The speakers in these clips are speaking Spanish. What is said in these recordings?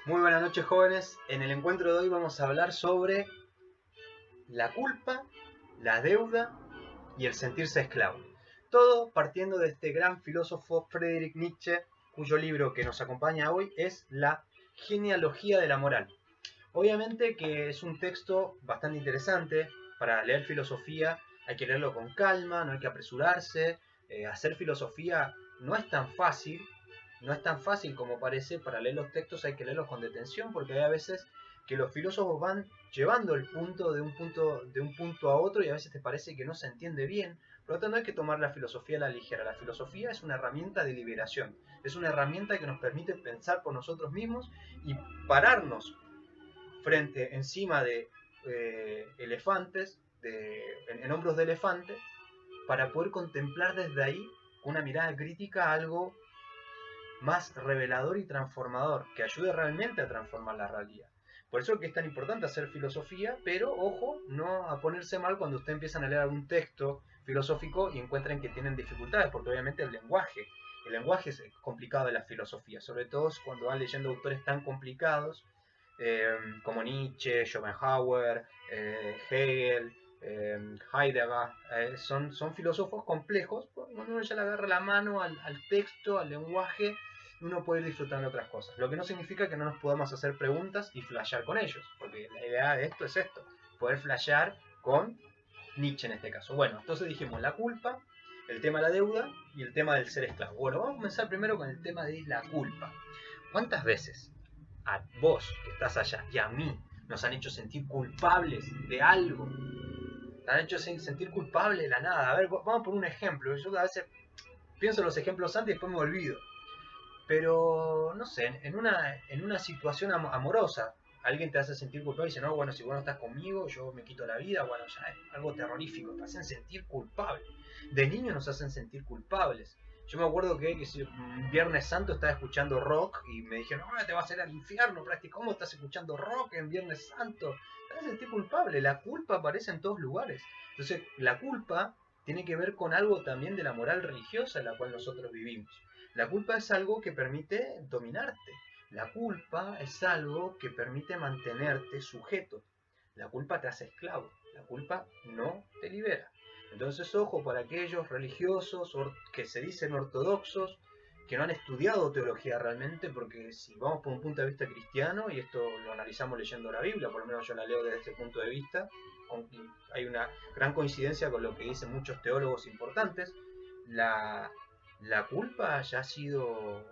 Muy buenas noches, jóvenes. En el encuentro de hoy vamos a hablar sobre la culpa, la deuda y el sentirse esclavo. Todo partiendo de este gran filósofo Friedrich Nietzsche, cuyo libro que nos acompaña hoy es La genealogía de la moral. Obviamente que es un texto bastante interesante. Para leer filosofía hay que leerlo con calma, no hay que apresurarse. Hacer filosofía no es tan fácil, no es tan fácil como parece. Para leer los textos hay que leerlos con detención, porque hay a veces que los filósofos van llevando el punto de un punto a otro y a veces te parece que no se entiende bien. Por lo tanto, no hay que tomar la filosofía a la ligera. La filosofía es una herramienta de liberación, es una herramienta que nos permite pensar por nosotros mismos y pararnos encima de elefantes, en hombros de elefante, para poder contemplar desde ahí, con una mirada crítica, algo más revelador y transformador, que ayude realmente a transformar la realidad. Por eso que es tan importante hacer filosofía, pero ojo, no a ponerse mal cuando ustedes empiezan a leer algún texto filosófico y encuentren que tienen dificultades, porque obviamente el lenguaje es complicado de la filosofía, sobre todo cuando van leyendo autores tan complicados como Nietzsche, Schopenhauer, Hegel, Heidegger. Son filósofos complejos. Cuando uno ya le agarra la mano al texto, al lenguaje, uno puede ir disfrutando de otras cosas. Lo que no significa que no nos podamos hacer preguntas y flashear con ellos, porque la idea de esto es esto, poder flashear con Nietzsche en este caso. Bueno, entonces dijimos la culpa, el tema de la deuda y el tema del ser esclavo. Bueno, vamos a comenzar primero con el tema de la culpa. ¿Cuántas veces a vos que estás allá y a mí nos han hecho sentir culpables de algo? Nos han hecho sentir culpables de la nada. A ver, vamos por un ejemplo. Yo a veces pienso en los ejemplos antes y después me olvido. Pero, no sé, en una situación amorosa, alguien te hace sentir culpable y dice, no, bueno, si vos no estás conmigo, yo me quito la vida. Bueno, ya es algo terrorífico, te hacen sentir culpable. De niños nos hacen sentir culpables. Yo me acuerdo que un Viernes Santo estaba escuchando rock y me dijeron, no, te vas a ir al infierno, prácticamente. ¿Cómo estás escuchando rock en Viernes Santo? Te hacen sentir culpable. La culpa aparece en todos lugares. Entonces, la culpa tiene que ver con algo también de la moral religiosa en la cual nosotros vivimos. La culpa es algo que permite dominarte. La culpa es algo que permite mantenerte sujeto. La culpa te hace esclavo. La culpa no te libera. Entonces, ojo para aquellos religiosos que se dicen ortodoxos, que no han estudiado teología realmente, porque si vamos por un punto de vista cristiano, y esto lo analizamos leyendo la Biblia, por lo menos yo la leo desde este punto de vista, hay una gran coincidencia con lo que dicen muchos teólogos importantes, la, la culpa ya ha sido,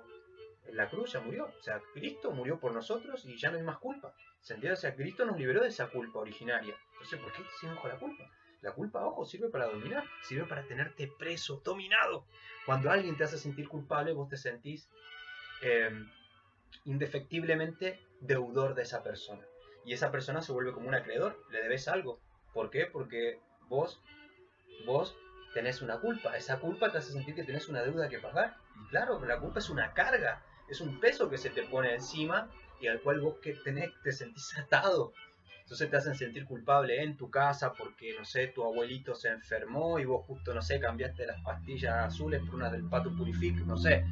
en la cruz ya murió, o sea, Cristo murió por nosotros y ya no hay más culpa. ¿Se entiende? O sea, Cristo nos liberó de esa culpa originaria. Entonces, ¿por qué se enoja la culpa? La culpa, ojo, sirve para dominar, sirve para tenerte preso, dominado. Cuando alguien te hace sentir culpable, vos te sentís eh, indefectiblemente deudor de esa persona. Y esa persona se vuelve como un acreedor, le debes algo. ¿Por qué? Porque vos tenés una culpa. Esa culpa te hace sentir que tenés una deuda que pagar. Y claro, la culpa es una carga, es un peso que se te pone encima y al cual vos que te sentís atado. Entonces te hacen sentir culpable en tu casa porque, no sé, tu abuelito se enfermó y vos justo, no sé, cambiaste las pastillas azules por unas del Pato Purific, no sé,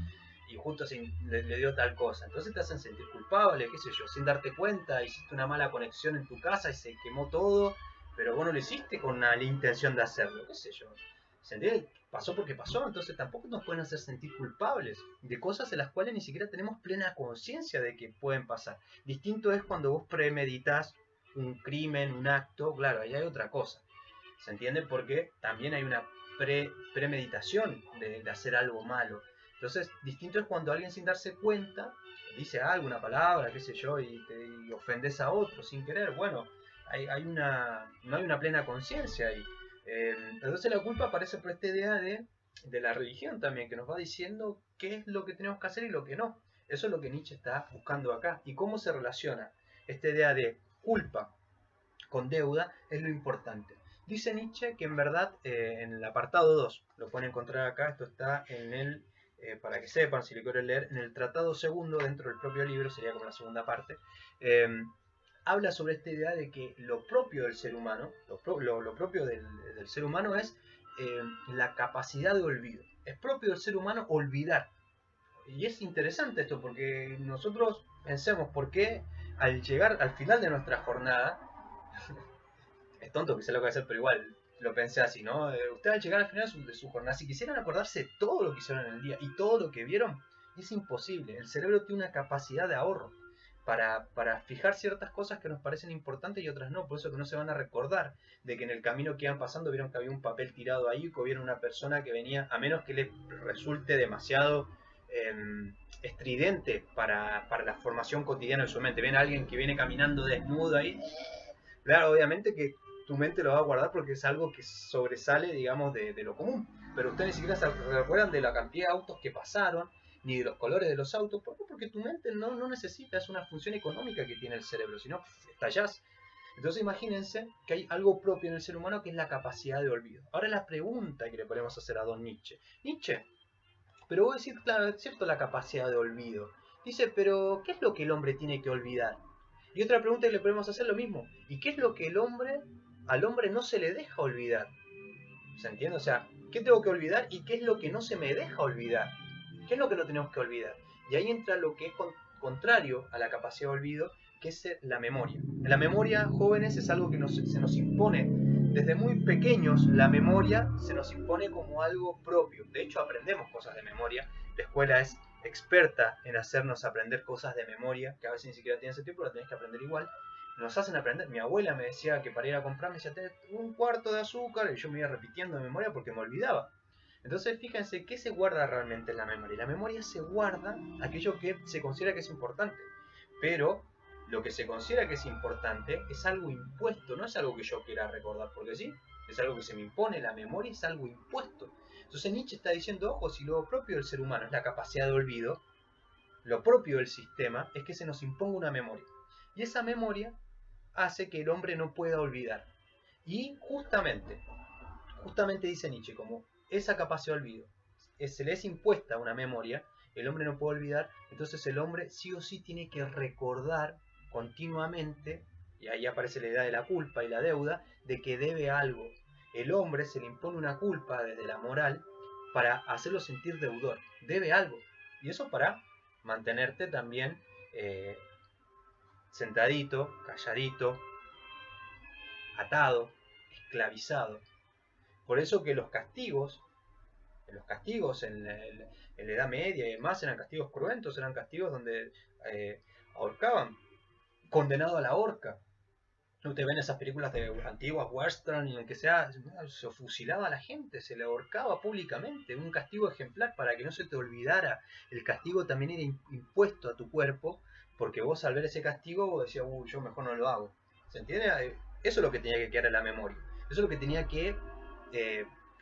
y justo le dio tal cosa. Entonces te hacen sentir culpable, qué sé yo, sin darte cuenta, hiciste una mala conexión en tu casa y se quemó todo, pero vos no lo hiciste con la intención de hacerlo, qué sé yo. ¿Se entiende? Pasó porque pasó, entonces tampoco nos pueden hacer sentir culpables de cosas en las cuales ni siquiera tenemos plena conciencia de que pueden pasar. Distinto es cuando vos premeditas un crimen, un acto, claro, ahí hay otra cosa. ¿Se entiende? Porque también hay una premeditación de hacer algo malo. Entonces, distinto es cuando alguien sin darse cuenta dice algo, una palabra, qué sé yo, y ofendes a otro sin querer. Bueno, no hay una plena conciencia ahí. Entonces la culpa aparece por esta idea de la religión también, que nos va diciendo qué es lo que tenemos que hacer y lo que no. Eso es lo que Nietzsche está buscando acá. ¿Y cómo se relaciona esta idea de culpa con deuda? Es lo importante. Dice Nietzsche que en verdad en el apartado 2, lo pueden encontrar acá, esto está en el, para que sepan si lo quieren leer, en el tratado segundo dentro del propio libro, sería como la segunda parte, eh, habla sobre esta idea de que lo propio del ser humano, lo propio del ser humano es la capacidad de olvido. Es propio del ser humano olvidar. Y es interesante esto, porque nosotros pensemos por qué al llegar al final de nuestra jornada, es tonto que sea lo que va a hacer, pero igual lo pensé así, ¿no? Ustedes al llegar al final de su jornada, si quisieran acordarse de todo lo que hicieron en el día y todo lo que vieron, es imposible. El cerebro tiene una capacidad de ahorro para fijar ciertas cosas que nos parecen importantes y otras no. Por eso que no se van a recordar de que en el camino que iban pasando vieron que había un papel tirado ahí, que vieron una persona que venía, a menos que le resulte demasiado estridente para la formación cotidiana de su mente. Ven a alguien que viene caminando desnudo ahí. Claro, obviamente que tu mente lo va a guardar porque es algo que sobresale, digamos, de lo común. Pero ustedes ni siquiera se recuerdan de la cantidad de autos que pasaron, ni de los colores de los autos. ¿Por qué? Porque tu mente no necesita, es una función económica que tiene el cerebro, si no, estallás. Entonces imagínense que hay algo propio en el ser humano que es la capacidad de olvido. Ahora la pregunta que le podemos hacer a Don Nietzsche. Nietzsche, pero voy a decir, claro, es cierto la capacidad de olvido. Dice, pero ¿qué es lo que el hombre tiene que olvidar? Y otra pregunta que le podemos hacer lo mismo. ¿Y qué es lo que al hombre no se le deja olvidar? ¿Se entiende? O sea, ¿qué tengo que olvidar y qué es lo que no se me deja olvidar? ¿Qué es lo que no tenemos que olvidar? Y ahí entra lo que es contrario a la capacidad de olvido, que es la memoria. La memoria, jóvenes, es algo que se nos impone. Desde muy pequeños, la memoria se nos impone como algo propio. De hecho, aprendemos cosas de memoria. La escuela es experta en hacernos aprender cosas de memoria, que a veces ni siquiera tienen sentido, pero la tenés que aprender igual. Nos hacen aprender. Mi abuela me decía que para ir a comprar me decía, tenés un cuarto de azúcar, y yo me iba repitiendo de memoria porque me olvidaba. Entonces, fíjense, ¿qué se guarda realmente en la memoria? La memoria se guarda aquello que se considera que es importante. Pero lo que se considera que es importante es algo impuesto, no es algo que yo quiera recordar porque sí, es algo que se me impone, la memoria es algo impuesto. Entonces Nietzsche está diciendo, ojo, si lo propio del ser humano es la capacidad de olvido, lo propio del sistema es que se nos imponga una memoria. Y esa memoria hace que el hombre no pueda olvidar. Y justamente dice Nietzsche, como esa capacidad de olvido se le es impuesta una memoria, el hombre no puede olvidar, entonces el hombre sí o sí tiene que recordar continuamente, y ahí aparece la idea de la culpa y la deuda, de que debe algo. El hombre se le impone una culpa desde la moral para hacerlo sentir deudor, debe algo. Y eso para mantenerte también sentadito, calladito, atado, esclavizado. Por eso que los castigos en la Edad Media y demás eran castigos cruentos, eran castigos donde ahorcaban, condenado a la horca. Ustedes ven esas películas de antiguas, western, en que se fusilaba a la gente, se le ahorcaba públicamente, un castigo ejemplar para que no se te olvidara. El castigo también era impuesto a tu cuerpo, porque vos al ver ese castigo vos decías, yo mejor no lo hago. ¿Se entiende? Eso es lo que tenía que quedar en la memoria. Eso es lo que tenía que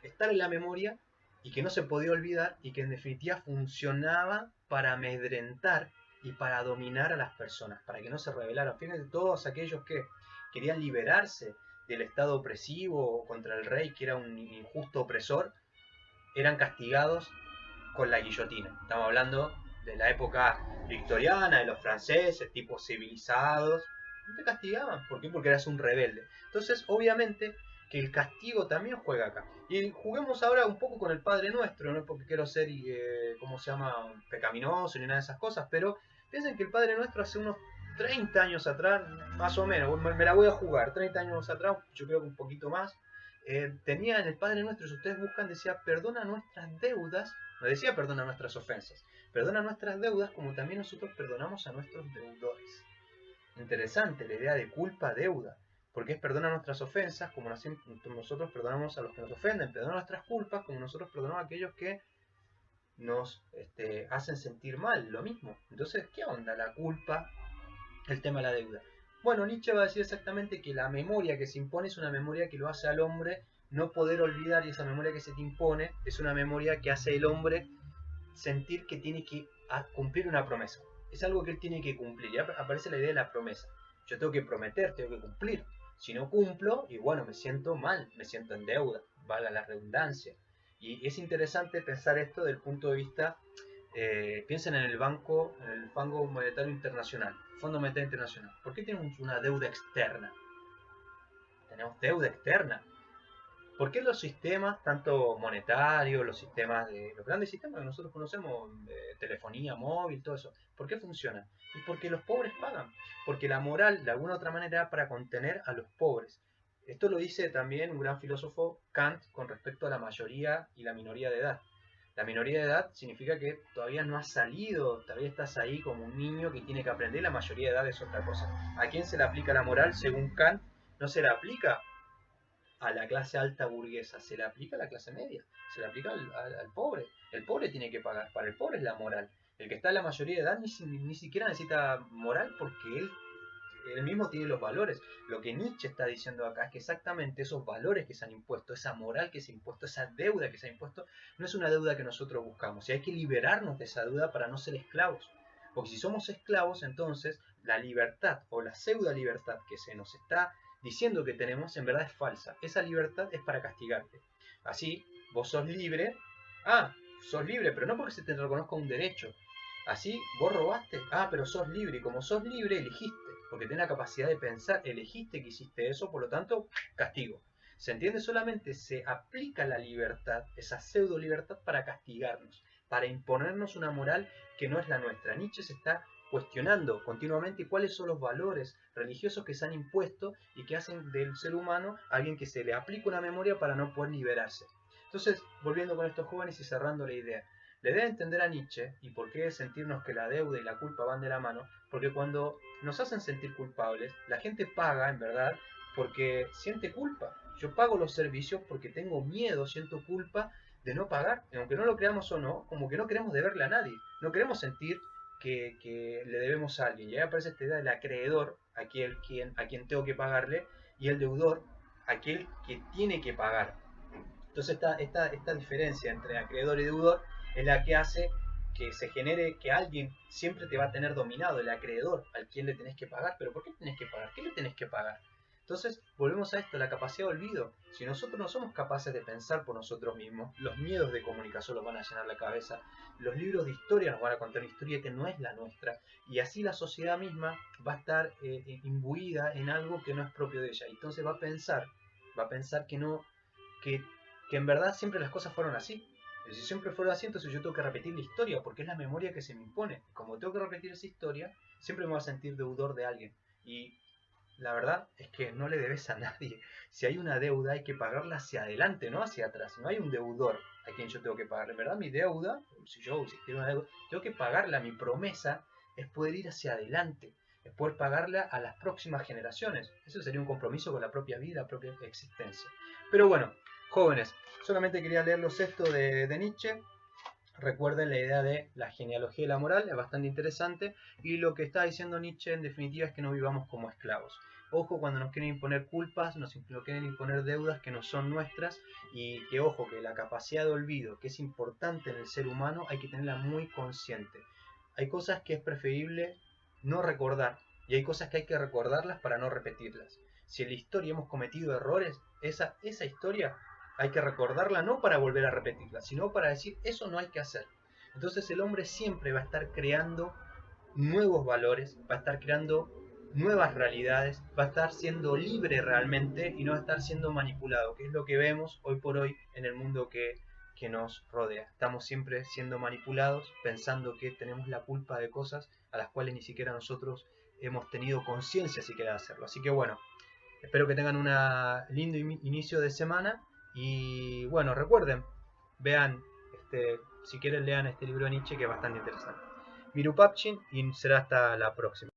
estar en la memoria y que no se podía olvidar y que en definitiva funcionaba para amedrentar y para dominar a las personas, para que no se rebelaran. Fíjense, todos aquellos que querían liberarse del estado opresivo contra el rey, que era un injusto opresor, eran castigados con la guillotina. Estamos hablando de la época victoriana, de los franceses, tipos civilizados. No te castigaban. ¿Por qué? Porque eras un rebelde. Entonces, obviamente, que el castigo también juega acá. Y juguemos ahora un poco con el Padre Nuestro, no es porque quiero ser, ¿cómo se llama?, pecaminoso ni nada de esas cosas, pero piensen que el Padre Nuestro hace unos 30 años atrás, más o menos, me la voy a jugar, 30 años atrás, yo creo que un poquito más, tenía en el Padre Nuestro, si ustedes buscan, decía, perdona nuestras deudas, no decía perdona nuestras ofensas, perdona nuestras deudas como también nosotros perdonamos a nuestros deudores. Interesante la idea de culpa-deuda, porque es perdona nuestras ofensas como nosotros perdonamos a los que nos ofenden, perdona nuestras culpas como nosotros perdonamos a aquellos que nos hacen sentir mal, lo mismo. Entonces, ¿qué onda la culpa, el tema de la deuda? Bueno, Nietzsche va a decir exactamente que la memoria que se impone es una memoria que lo hace al hombre no poder olvidar, y esa memoria que se te impone es una memoria que hace al hombre sentir que tiene que cumplir una promesa. Es algo que él tiene que cumplir. Ya aparece la idea de la promesa. Yo tengo que prometer, tengo que cumplir. Si no cumplo, y bueno, me siento mal, me siento en deuda, valga la redundancia. Y es interesante pensar esto desde el punto de vista, piensen en el Banco Monetario Internacional, Fondo Monetario Internacional. ¿Por qué tenemos una deuda externa? Tenemos deuda externa ¿Por qué los sistemas, tanto monetarios, los grandes sistemas que nosotros conocemos, telefonía móvil, todo eso, ¿por qué funcionan? Y porque los pobres pagan. Porque la moral, de alguna u otra manera, para contener a los pobres. Esto lo dice también un gran filósofo, Kant, con respecto a la mayoría y la minoría de edad. La minoría de edad significa que todavía no has salido, todavía estás ahí como un niño que tiene que aprender. La mayoría de edad es otra cosa. ¿A quién se le aplica la moral? Según Kant, no se le aplica a la clase alta burguesa, se le aplica a la clase media, se le aplica al pobre. El pobre tiene que pagar, para el pobre es la moral. El que está en la mayoría de edad ni siquiera necesita moral porque él mismo tiene los valores. Lo que Nietzsche está diciendo acá es que exactamente esos valores que se han impuesto, esa moral que se ha impuesto, esa deuda que se ha impuesto, no es una deuda que nosotros buscamos. Y hay que liberarnos de esa deuda para no ser esclavos. Porque si somos esclavos, entonces la libertad o la pseudo libertad que se nos está diciendo que tenemos, en verdad es falsa. Esa libertad es para castigarte. Así, vos sos libre. Ah, sos libre, pero no porque se te reconozca un derecho. Así, vos robaste. Ah, pero sos libre. Y como sos libre, elegiste. Porque tenés la capacidad de pensar, elegiste que hiciste eso, por lo tanto, castigo. ¿Se entiende? Solamente se aplica la libertad, esa pseudo libertad, para castigarnos, para imponernos una moral que no es la nuestra. Nietzsche se está cuestionando continuamente cuáles son los valores religiosos que se han impuesto y que hacen del ser humano alguien que se le aplica una memoria para no poder liberarse. Entonces, volviendo con estos jóvenes y cerrando la idea, le debe entender a Nietzsche y por qué sentirnos que la deuda y la culpa van de la mano, porque cuando nos hacen sentir culpables, la gente paga, en verdad, porque siente culpa. Yo pago los servicios porque tengo miedo, siento culpa de no pagar, y aunque no lo creamos o no, como que no queremos deberle a nadie, no queremos sentir que le debemos a alguien. Y ahí aparece esta idea del acreedor, a quien tengo que pagarle, y el deudor, aquel que tiene que pagar. Entonces esta diferencia entre acreedor y deudor es la que hace que se genere que alguien siempre te va a tener dominado, el acreedor, al quien le tenés que pagar. ¿Pero por qué tenés que pagar? ¿Qué le tenés que pagar? Entonces, volvemos a esto, la capacidad de olvido. Si nosotros no somos capaces de pensar por nosotros mismos, los miedos de comunicación nos van a llenar la cabeza, los libros de historia nos van a contar una historia que no es la nuestra, y así la sociedad misma va a estar imbuida en algo que no es propio de ella. Entonces va a pensar que no, que, que en verdad siempre las cosas fueron así. Si siempre fueron así, entonces yo tengo que repetir la historia, porque es la memoria que se me impone. Como tengo que repetir esa historia, siempre me voy a sentir deudor de alguien. Y la verdad es que no le debes a nadie. Si hay una deuda hay que pagarla hacia adelante, no hacia atrás. No hay un deudor a quien yo tengo que pagar. En verdad mi deuda, si quiero una deuda, tengo que pagarla. Mi promesa es poder ir hacia adelante, es poder pagarla a las próximas generaciones. Eso sería un compromiso con la propia vida, la propia existencia. Pero bueno, jóvenes, solamente quería leerlos esto de Nietzsche. Recuerden la idea de la genealogía y la moral, es bastante interesante, y lo que está diciendo Nietzsche en definitiva es que no vivamos como esclavos. Ojo cuando nos quieren imponer culpas, nos quieren imponer deudas que no son nuestras, y que ojo que la capacidad de olvido, que es importante en el ser humano, hay que tenerla muy consciente. Hay cosas que es preferible no recordar, y hay cosas que hay que recordarlas para no repetirlas. Si en la historia hemos cometido errores, esa historia hay que recordarla no para volver a repetirla, sino para decir eso no hay que hacer. Entonces el hombre siempre va a estar creando nuevos valores, va a estar creando nuevas realidades, va a estar siendo libre realmente y no va a estar siendo manipulado, que es lo que vemos hoy por hoy en el mundo que nos rodea. Estamos siempre siendo manipulados, pensando que tenemos la culpa de cosas a las cuales ni siquiera nosotros hemos tenido conciencia siquiera de hacerlo. Así que bueno, espero que tengan un lindo inicio de semana. Y bueno, recuerden, vean, si quieren lean este libro de Nietzsche que es bastante interesante. Mirupapchin y será hasta la próxima.